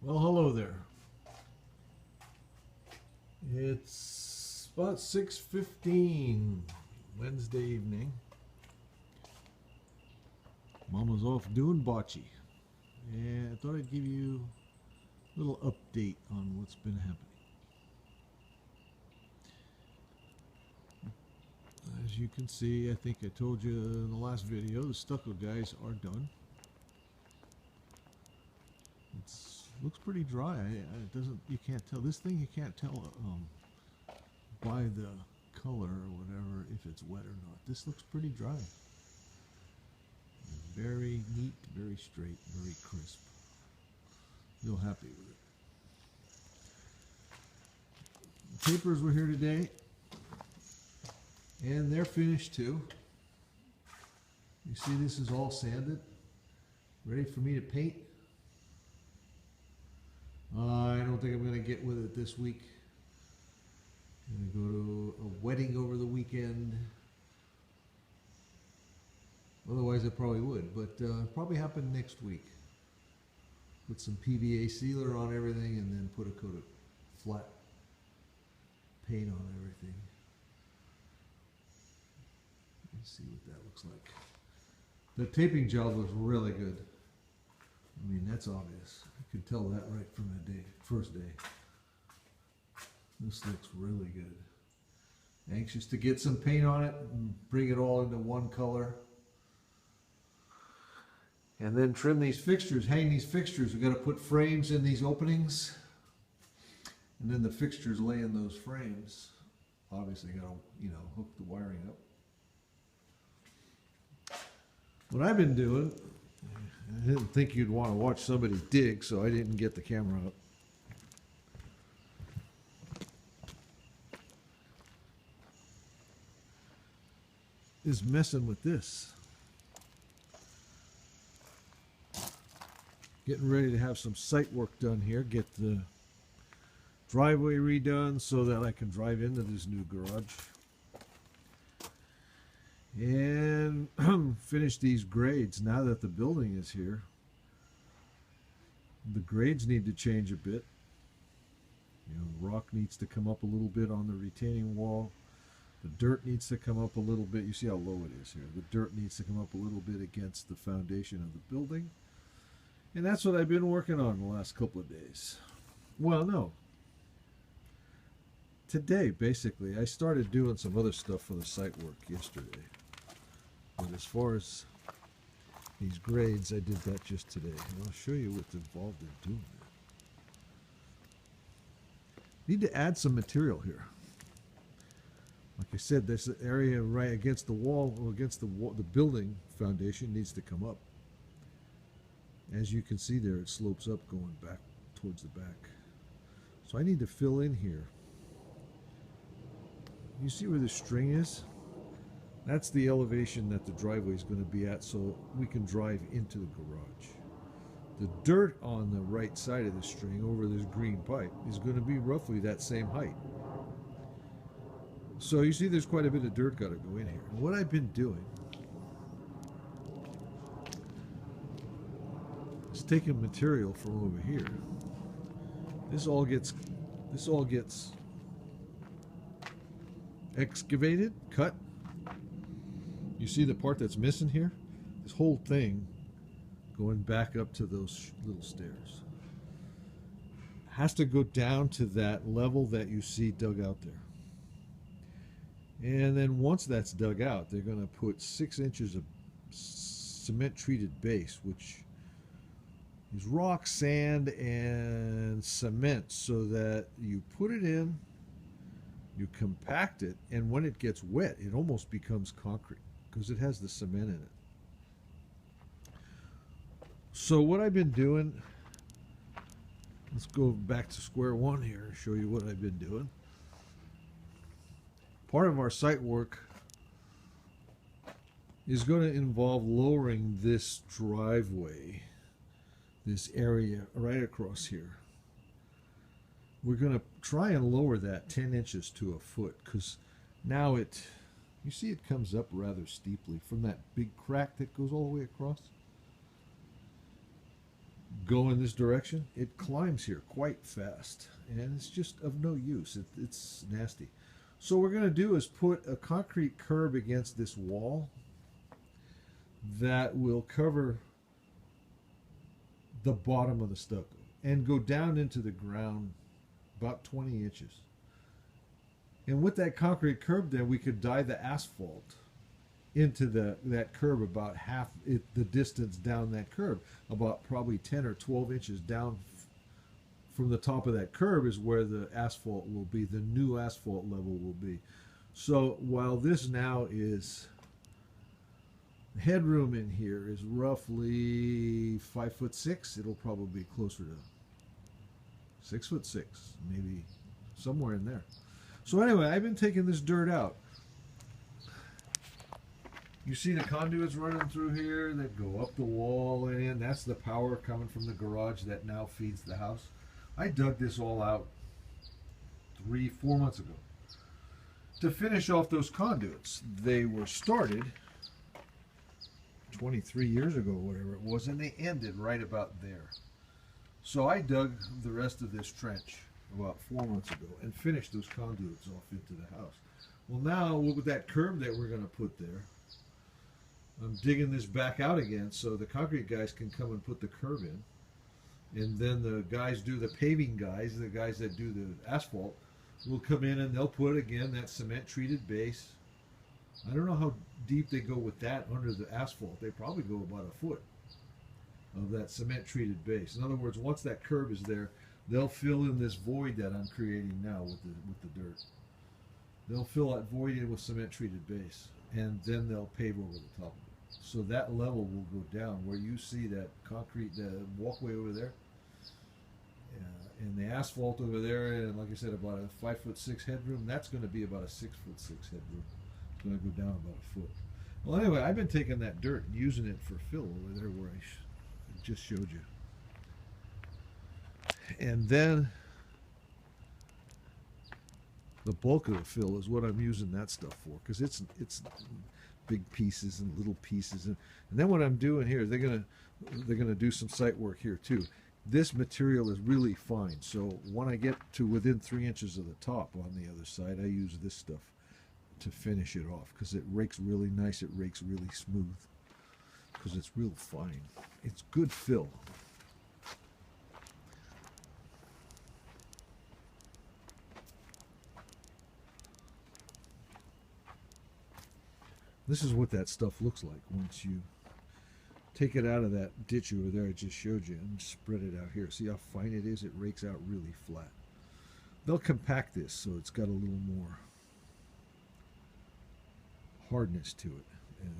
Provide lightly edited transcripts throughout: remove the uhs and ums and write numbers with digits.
Well, hello there. It's about 6:15 Wednesday evening. Mama's off doing bocce. And I thought I'd give you a little update on what's been happening. As you can see, I think I told you in the last video, the stucco guys are done. It looks pretty dry. It doesn't. You can't tell this thing. You can't tell by the color or whatever if it's wet or not. This looks pretty dry. Very neat, very straight, very crisp. Real happy with it. The tapers were here today, and they're finished too. You see, this is all sanded, ready for me to paint. I don't think I'm going to get with it this week. I'm going to go to a wedding over the weekend. Otherwise, I probably would, but probably happen next week. Put some PVA sealer on everything and then put a coat of flat paint on everything. Let's see what that looks like. The taping job was really good. I mean, that's obvious. I could tell that right from the first day. This looks really good. Anxious to get some paint on it and bring it all into one color. And then trim these fixtures, hang these fixtures. We've got to put frames in these openings. And then the fixtures lay in those frames. Obviously got to, hook the wiring up. What I've been doing, I didn't think you'd want to watch somebody dig, so I didn't get the camera up. Is messing with this. Getting ready to have some site work done here. Get the driveway redone so that I can drive into this new garage. And finish these grades now that the building is here. The grades need to change a bit. Rock needs to come up a little bit on the retaining wall. The dirt needs to come up a little bit. You see how low it is here. The dirt needs to come up a little bit against the foundation of the building. And that's what I've been working on the last couple of days. Well, no. Today, basically, I started doing some other stuff for the site work yesterday. But as far as these grades, I did that just today. And I'll show you what's involved in doing that. Need to add some material here. Like I said, this area right against the wall, or against the building foundation needs to come up. As you can see there, it slopes up going back towards the back. So I need to fill in here. You see where the string is? That's the elevation that the driveway is going to be at, so we can drive into the garage. The dirt on the right side of the string over this green pipe is going to be roughly that same height. So you see there's quite a bit of dirt got to go in here. And what I've been doing is taking material from over here. This all gets excavated, cut. You see the part that's missing here? This whole thing going back up to those little stairs has to go down to that level that you see dug out there. And then once that's dug out, they're going to put 6 inches of cement treated base, which is rock, sand, and cement, so that you put it in, you compact it, and when it gets wet, it almost becomes concrete because it has the cement in it. So what I've been doing, let's go back to square one here and show you what I've been doing. Part of our site work is going to involve lowering this driveway, this area right across here. We're going to try and lower that 10 inches to a foot, because now you see it comes up rather steeply from that big crack that goes all the way across. go in this direction, it climbs here quite fast, and it's just of no use. It's nasty. So what we're going to do is put a concrete curb against this wall that will cover the bottom of the stucco and go down into the ground about 20 inches. And with that concrete curb there, we could dye the asphalt into that curb about half the distance down that curb, about probably 10 or 12 inches down from the top of that curb is where the asphalt will be, the new asphalt level will be. So while this now is, headroom in here is roughly 5'6", it'll probably be closer to 6'6", maybe somewhere in there. So anyway, I've been taking this dirt out. You see the conduits running through here that go up the wall and in. That's the power coming from the garage that now feeds the house. I dug this all out 3-4 months ago to finish off those conduits. They were started 23 years ago, whatever it was, and they ended right about there. So I dug the rest of this trench about 4 months ago and finished those conduits off into the house. Well, now with that curb that we're going to put there, I'm digging this back out again so the concrete guys can come and put the curb in. And then the guys do the paving guys, the guys that do the asphalt, will come in and they'll put again that cement treated base. I don't know how deep they go with that under the asphalt. They probably go about a foot of that cement treated base. In other words, once that curb is there, they'll fill in this void that I'm creating now with the dirt. They'll fill that void in with cement treated base, and then they'll pave over the top of it. So that level will go down where you see that concrete, the walkway over there, and the asphalt over there, and like I said, about a 5'6" headroom. That's going to be about a 6'6" headroom. It's going to go down about a foot. Well, anyway, I've been taking that dirt and using it for fill over there where I just showed you. And then the bulk of the fill is what I'm using that stuff for, because it's big pieces and little pieces, and then what I'm doing here, they're gonna do some site work here too. This material is really fine, so when I get to within 3 inches of the top on the other side, I use this stuff to finish it off because it rakes really nice. It rakes really smooth because it's real fine. It's good fill. This is what that stuff looks like once you take it out of that ditch over there I just showed you and spread it out here. See how fine it is? It rakes out really flat. They'll compact this so it's got a little more hardness to it.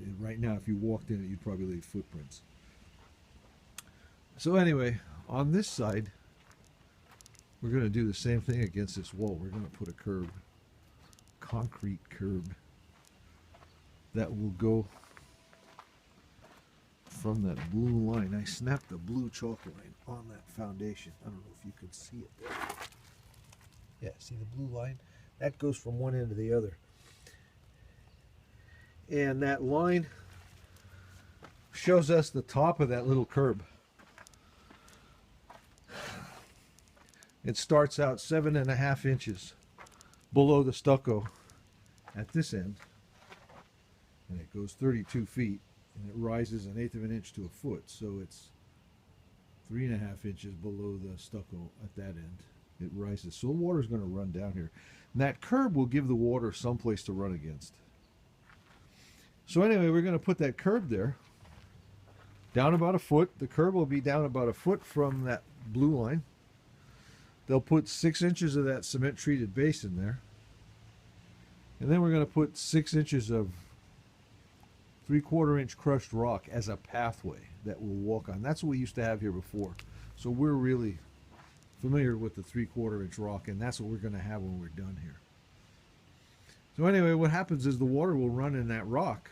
And right now, if you walked in it, you'd probably leave footprints. So anyway, on this side, we're going to do the same thing against this wall. We're going to put a curb, concrete curb, that will go from that blue line. I snapped the blue chalk line on that foundation. I don't know if you can see it there. Yeah, see the blue line? That goes from one end to the other. And that line shows us the top of that little curb. It starts out 7.5 inches below the stucco at this end. And it goes 32 feet, and it rises 1/8 of an inch to a foot, so it's 3.5 inches below the stucco at that end. It rises, so the water's going to run down here. And that curb will give the water someplace to run against. So anyway, we're going to put that curb there, down about a foot. The curb will be down about a foot from that blue line. They'll put 6 inches of that cement treated base in there. And then we're going to put 6 inches of 3/4 inch crushed rock as a pathway that we'll walk on. That's what we used to have here before. So we're really familiar with the 3/4 inch rock, and that's what we're going to have when we're done here. So anyway, what happens is the water will run in that rock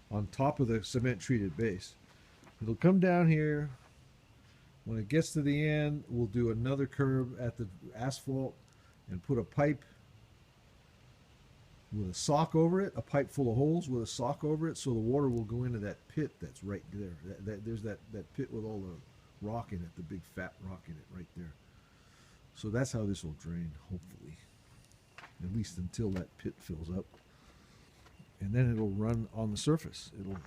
on top of the cement treated base. It'll come down here. When it gets to the end, we'll do another curb at the asphalt and put a pipe with a sock over it, a pipe full of holes with a sock over it, so the water will go into that pit that's right there. There's that pit with all the rock in it, the big fat rock in it right there. So that's how this will drain, hopefully, at least until that pit fills up. And then it'll run on the surface. It'll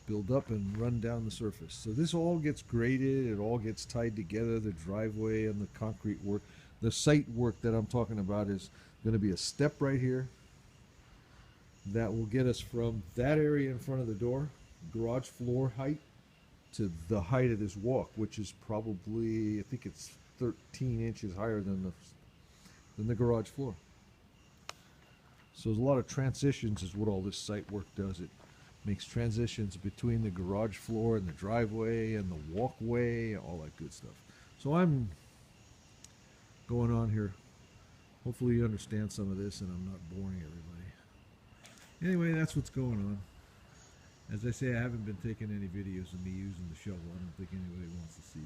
build up and run down the surface. So this all gets graded, it all gets tied together, the driveway and the concrete work. The site work that I'm talking about is going to be a step right here that will get us from that area in front of the door, garage floor height, to the height of this walk, which is probably, I think it's 13 inches higher than the garage floor. So there's a lot of transitions is what all this site work does. It makes transitions between the garage floor and the driveway and the walkway, all that good stuff. So I'm going on here. Hopefully you understand some of this and I'm not boring everybody. Anyway, that's what's going on. As I say, I haven't been taking any videos of me using the shovel. I don't think anybody wants to see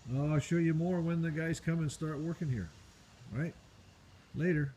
that. I'll show you more when the guys come and start working here. All right? Later.